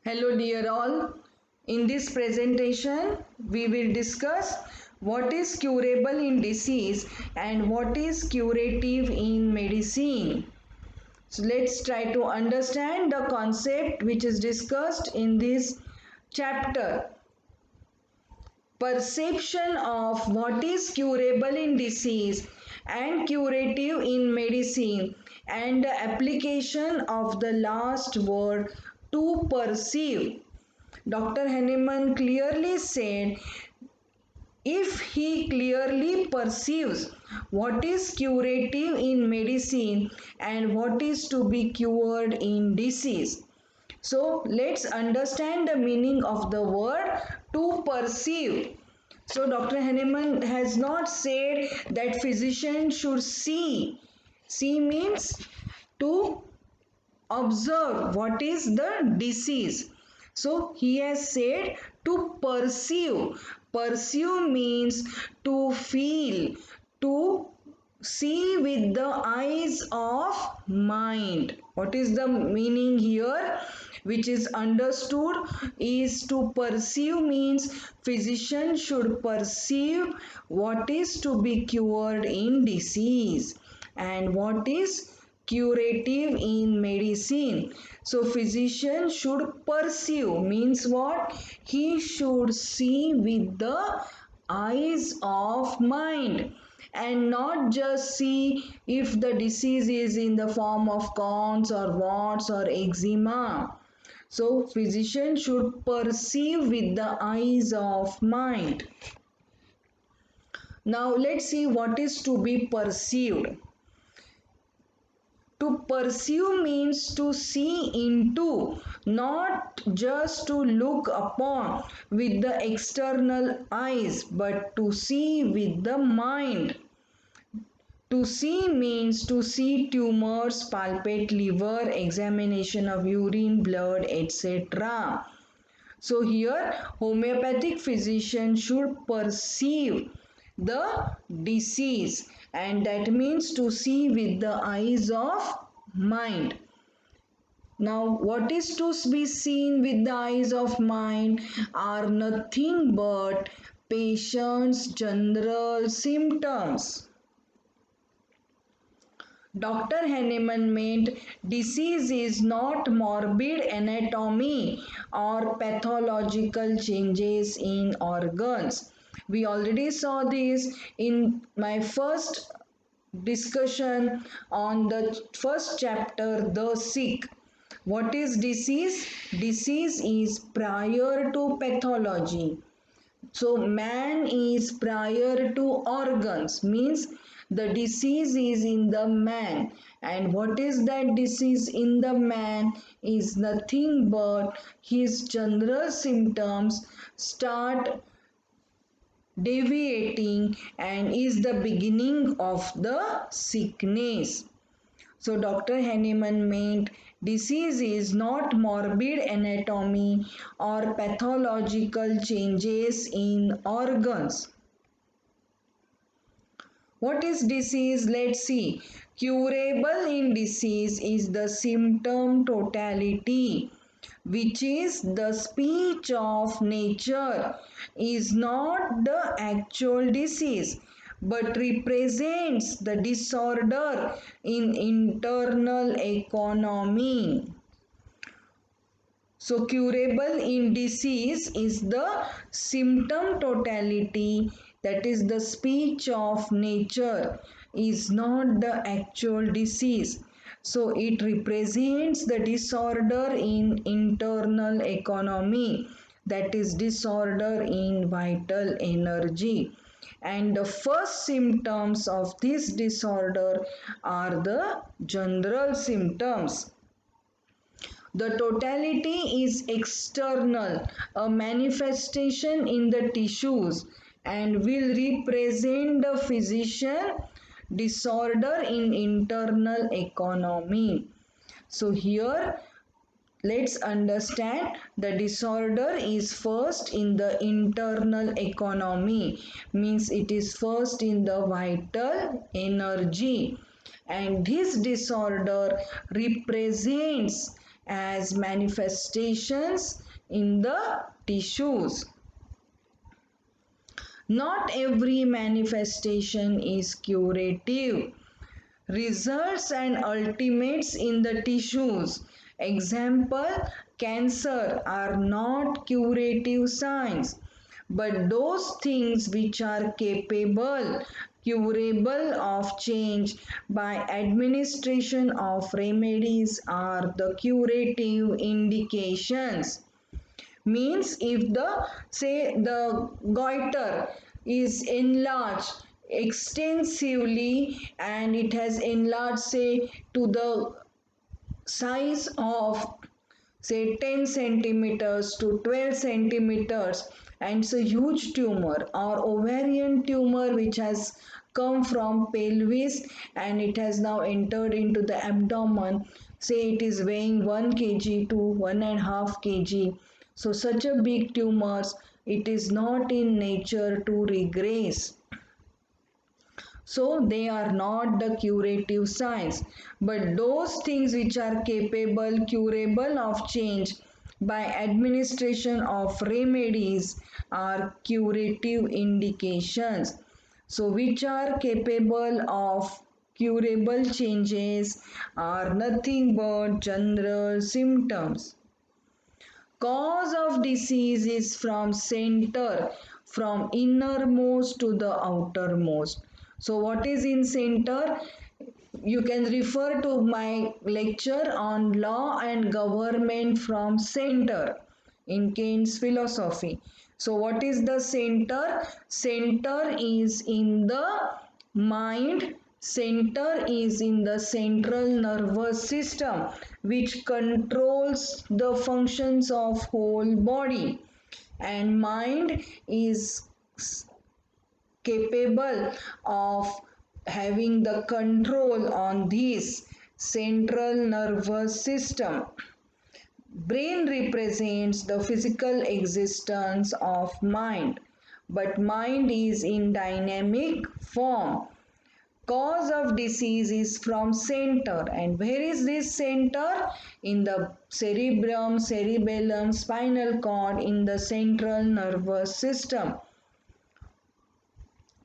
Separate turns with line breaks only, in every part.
Hello dear all. In this presentation we will discuss what is curable in disease and what is curative in medicine. So let's try to understand the concept which is discussed in this chapter. Perception of what is curable in disease and curative in medicine and the application of the last word to perceive. Dr. Hahnemann clearly said if he clearly perceives what is curative in medicine and what is to be cured in disease. So let's understand the meaning of the word to perceive. So Dr. Hahnemann has not said that physician should see. See means to observe what is the disease. So he has said to perceive. Perceive means to feel, to see with the eyes of mind. What is the meaning here? Which is understood is to perceive means physician should perceive what is to be cured in disease and what is curative in medicine. So physician should perceive means what? He should see with the eyes of mind and not just see if the disease is in the form of corns or warts or eczema. So physician should perceive with the eyes of mind. Now let's see what is to be perceived. To perceive means to see into, not just to look upon with the external eyes, but to see with the mind. To see means to see tumors, palpate liver, examination of urine, blood, etc. So here homeopathic physician should perceive the disease and that means to see with the eyes of mind. Now what is to be seen with the eyes of mind are nothing but patient's general symptoms. Dr. Hahnemann meant disease is not morbid anatomy or pathological changes in organs. We already saw this in my first discussion on the first chapter, The Sick. What is disease? Disease is prior to pathology. So man is prior to organs means the disease is in the man and what is that disease in the man is nothing but his general symptoms start deviating and is the beginning of the sickness. So Dr. Hahnemann meant disease is not morbid anatomy or pathological changes in organs. What is disease? Let's see. Curable in disease is the symptom totality, which is the speech of nature, is not the actual disease but represents the disorder in internal economy. So curable in disease is the symptom totality, that is the speech of nature, is not the actual disease. So it represents the disorder in internal economy, that is disorder in vital energy. And the first symptoms of this disorder are the general symptoms. The totality is external, a manifestation in the tissues and will represent the physician disorder in internal economy. So here let's understand the disorder is first in the internal economy, means it is first in the vital energy and this disorder represents as manifestations in the tissues. Not every manifestation is curative. Results and ultimates in the tissues. Example, cancer are not curative signs, but those things which are capable, curable of change by administration of remedies are the curative indications. Means if the say the goiter is enlarged extensively and it has enlarged say to the size of say 10 centimeters to 12 centimeters and it's a huge tumor or ovarian tumor which has come from pelvis and it has now entered into the abdomen, say it is weighing 1 kg to 1.5 kg, so such a big tumors it is not in nature to regress, so they are not the curative signs, but those things which are capable, curable of change by administration of remedies are curative indications. So which are capable of curable changes are nothing but general symptoms. Cause of disease is from center, from innermost to the outermost. So what is in center? You can refer to my lecture on law and government from center in Keynes philosophy. So what is the center? Center is in the mind. Center is in the central nervous system which controls the functions of whole body, and mind is capable of having the control on this central nervous system. Brain represents the physical existence of mind, but mind is in dynamic form. Cause of disease is from center, and where is this center? In the cerebrum, cerebellum, spinal cord, in the central nervous system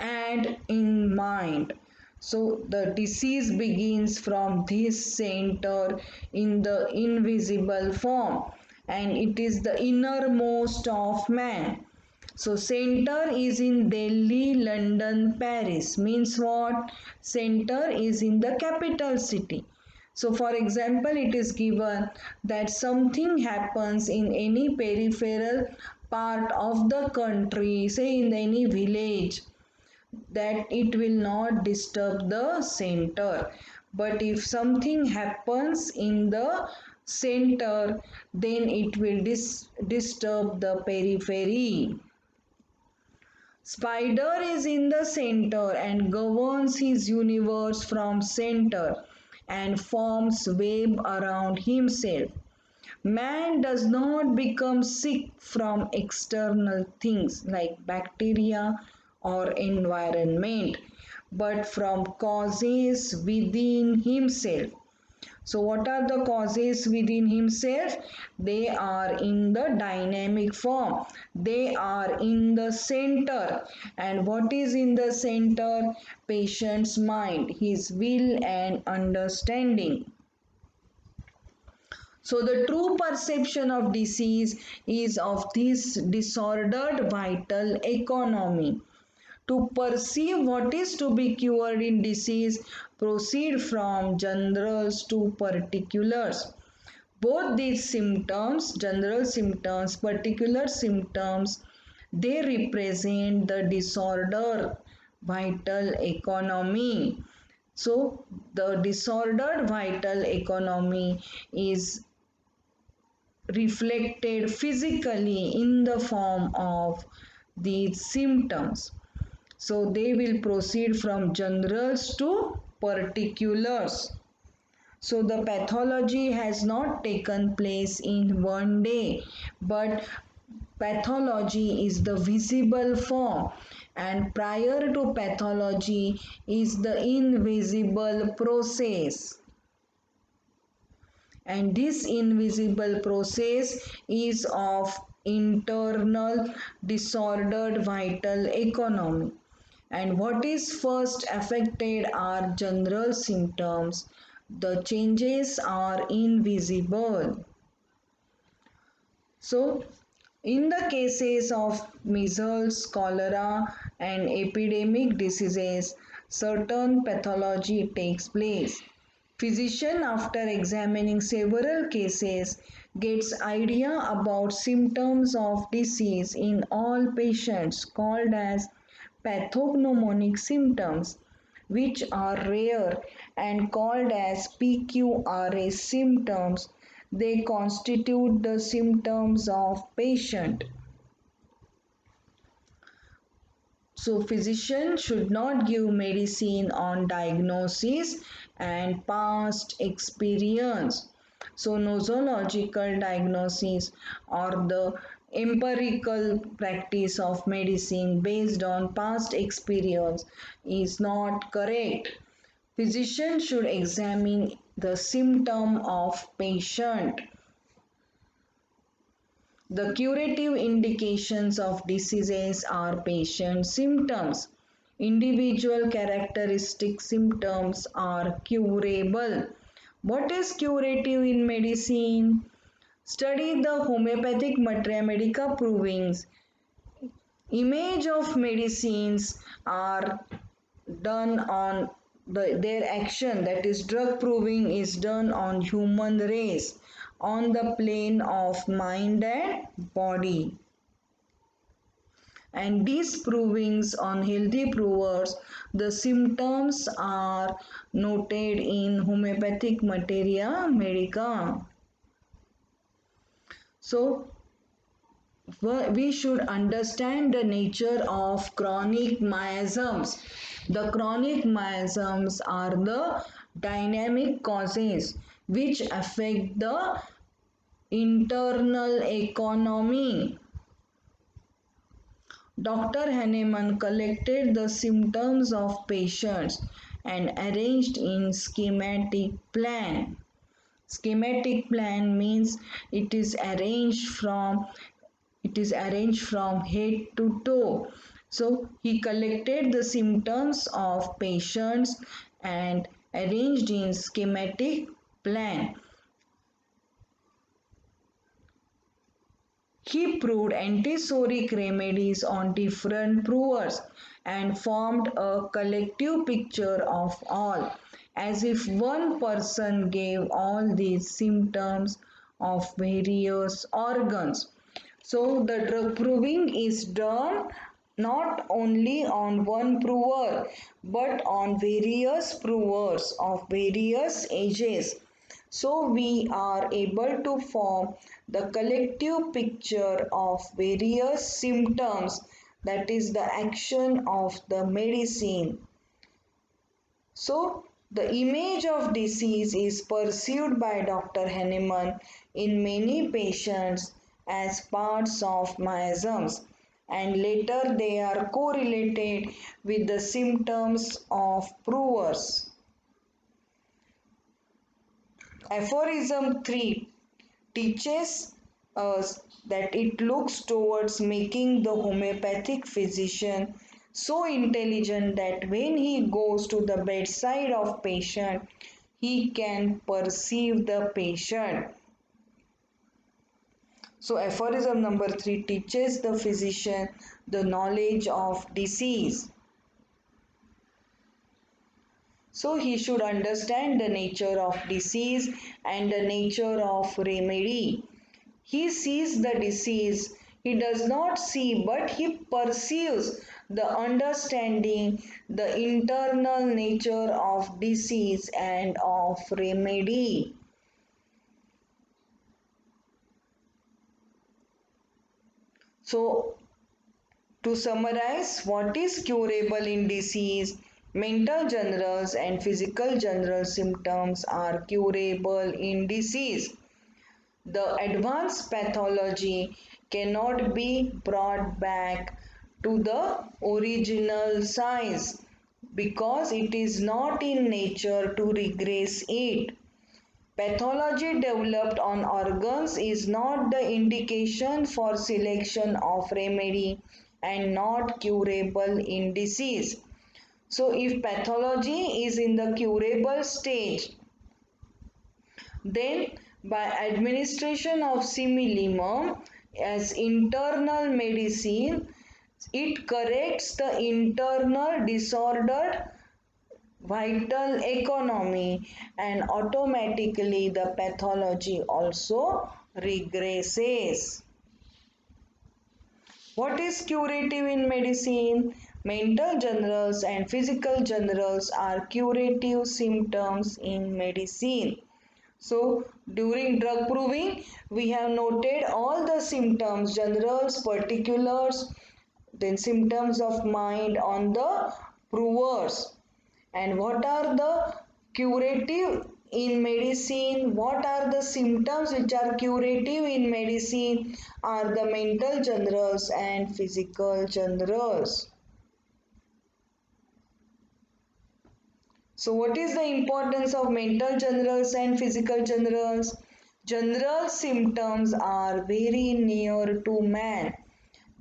and in mind. So the disease begins from this center in the invisible form, and it is the innermost of man. So center is in Delhi, London, Paris. Means what? Center is in the capital city. So for example, it is given that something happens in any peripheral part of the country, say in any village, that it will not disturb the center. But if something happens in the center, then it will disturb the periphery. Spider is in the center and governs his universe from center and forms web around himself. Man does not become sick from external things like bacteria or environment, but from causes within himself. So what are the causes within himself? They are in the dynamic form. They are in the center. And what is in the center? Patient's mind, his will and understanding. So the true perception of disease is of this disordered vital economy. To perceive what is to be cured in disease, proceed from generals to particulars. Both these symptoms, general symptoms, particular symptoms, they represent the disorder vital economy. So the disordered vital economy is reflected physically in the form of these symptoms. So they will proceed from generals to particulars. So the pathology has not taken place in one day, but pathology is the visible form, and prior to pathology is the invisible process. and this invisible process is of internal disordered vital economy. And what is first affected are general symptoms. The changes are invisible. So, in the cases of measles, cholera, and epidemic diseases, certain pathology takes place. Physician, after examining several cases, gets idea about symptoms of disease in all patients called as pathognomonic symptoms, which are rare and called as PQRS symptoms. They constitute the symptoms of patient. So physician should not give medicine on diagnosis and past experience. So nosological diagnosis or the empirical practice of medicine based on past experience is not correct. Physician should examine the symptom of patient. The curative indications of diseases are patient symptoms. Individual characteristic symptoms are curable. What is curative in medicine? Study the homeopathic materia medica provings. Image of medicines are done on their action, that is drug proving is done on human race on the plane of mind and body, and these provings on healthy provers, the symptoms are noted in homeopathic materia medica. So we should understand the nature of chronic miasms. The chronic miasms are the dynamic causes which affect the internal economy. Dr. Hahnemann collected the symptoms of patients and arranged in schematic plan. Schematic plan means it is arranged from head to toe. So he collected the symptoms of patients and arranged in schematic plan. He proved antipsoric remedies on different provers and formed a collective picture of all, as if one person gave all these symptoms of various organs. So the drug proving is done not only on one prover but on various provers of various ages. So we are able to form the collective picture of various symptoms, that is the action of the medicine. So the image of disease is perceived by Dr. Hahnemann in many patients as parts of miasms, and later they are correlated with the symptoms of provers. Aphorism 3 teaches us that it looks towards making the homeopathic physician so intelligent that when he goes to the bedside of patient, he can perceive the patient. So aphorism number 3 teaches the physician the knowledge of disease. So he should understand the nature of disease and the nature of remedy. He sees the disease, he does not see but he perceives the understanding the internal nature of disease and of remedy. So to summarize, what is curable in disease? Mental general and physical general symptoms are curable in disease. The advanced pathology cannot be brought back to the original size because it is not in nature to regress it. Pathology developed on organs is not the indication for selection of remedy and not curable in disease. So if pathology is in the curable stage, then by administration of similimum as internal medicine, it corrects the internal disordered vital economy and automatically the pathology also regresses. What is curative in medicine? Mental generals and physical generals are curative symptoms in medicine. So, during drug proving, we have noted all the symptoms, generals, particulars, then symptoms of mind on the provers. And what are the curative in medicine? What are the symptoms which are curative in medicine? Are the mental generals and physical generals. So what is the importance of mental generals and physical generals? General symptoms are very near to man.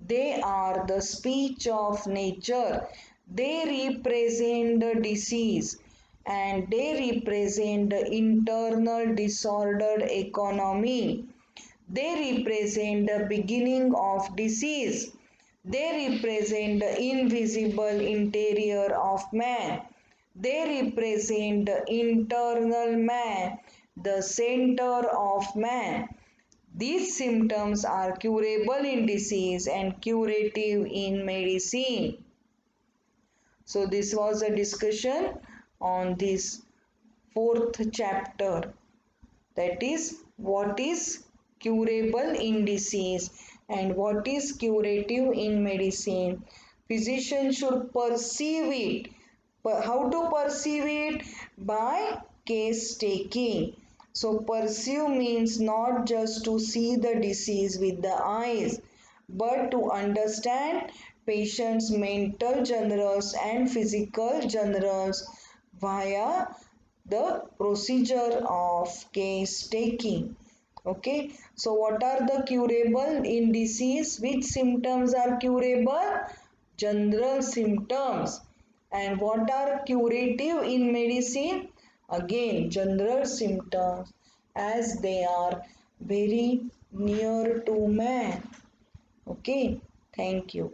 They are the speech of nature. They represent the disease and they represent the internal disordered economy. They represent the beginning of disease. They represent the invisible interior of man. They represent the internal man, the center of man. These symptoms are curable in disease and curative in medicine. So this was a discussion on this fourth chapter, that is what is curable in disease and what is curative in medicine. Physician should perceive it. How to perceive it? By case taking. So perceive means not just to see the disease with the eyes, but to understand patient's mental generals and physical generals via the procedure of case taking. Okay, so what are the curable in disease? Which symptoms are curable? General symptoms. And what are curative in medicine? Again, general symptoms, as they are very near to man. Okay, thank you.